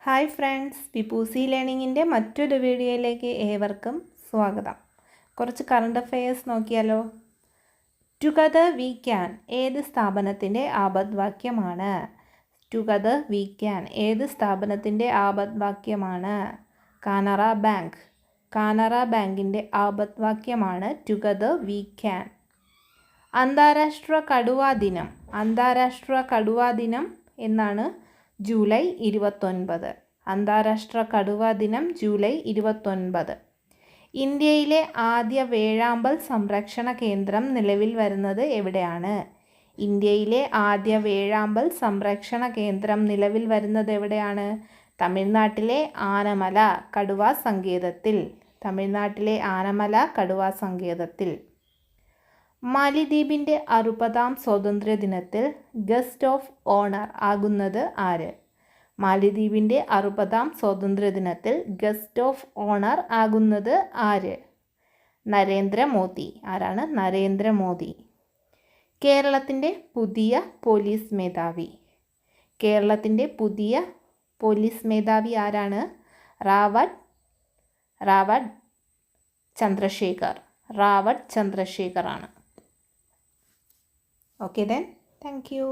Hi friends, പിപ്പൂസി ലേണിങ്ങിൻ്റെ മറ്റൊരു വീഡിയോയിലേക്ക് ഏവർക്കും സ്വാഗതം. കുറച്ച് കറണ്ട് അഫയേഴ്സ് നോക്കിയാലോ. ടുഗദർ വി ക്യാൻ ഏത് സ്ഥാപനത്തിൻ്റെ ആപദ്വാക്യമാണ്? ടുഗദർ വി ക്യാൻ ഏത് സ്ഥാപനത്തിൻ്റെ ആപദ്വാക്യമാണ്? കാനറ ബാങ്ക്. കാനറ ബാങ്കിൻ്റെ ആപദ്വാക്യമാണ് ടുഗദർ വി ക്യാൻ. അന്താരാഷ്ട്ര കടുവാ ദിനം. അന്താരാഷ്ട്ര കടുവാ ദിനം എന്നാണ് ജൂലൈ 29. അന്താരാഷ്ട്ര കടുവാ ദിനം ജൂലൈ 29. ഇന്ത്യയിലെ ആദ്യ വേഴാമ്പൽ സംരക്ഷണ കേന്ദ്രം നിലവിൽ വരുന്നത് എവിടെയാണ്? ഇന്ത്യയിലെ ആദ്യ വേഴാമ്പൽ സംരക്ഷണ കേന്ദ്രം നിലവിൽ വരുന്നത് എവിടെയാണ്? തമിഴ്നാട്ടിലെ ആനമല കടുവാ സങ്കേതത്തിൽ. തമിഴ്നാട്ടിലെ ആനമല കടുവാ സങ്കേതത്തിൽ. മാലിദ്വീപിൻ്റെ 60ാം സ്വാതന്ത്ര്യ ദിനത്തിൽ ഗസ്റ്റ് ഓഫ് ഓണർ ആകുന്നത് ആര്? മാലിദ്വീപിൻ്റെ 60ാം സ്വാതന്ത്ര്യ ദിനത്തിൽ ഗസ്റ്റ് ഓഫ് ഓണർ ആകുന്നത് ആര്? നരേന്ദ്രമോദി. ആരാണ്? നരേന്ദ്രമോദി. കേരളത്തിൻ്റെ പുതിയ പോലീസ് മേധാവി. കേരളത്തിൻ്റെ പുതിയ പോലീസ് മേധാവി ആരാണ്? റാവട്ട് ചന്ദ്രശേഖർ. റാവട്ട് ചന്ദ്രശേഖർ ആണ്. Okay then, thank you.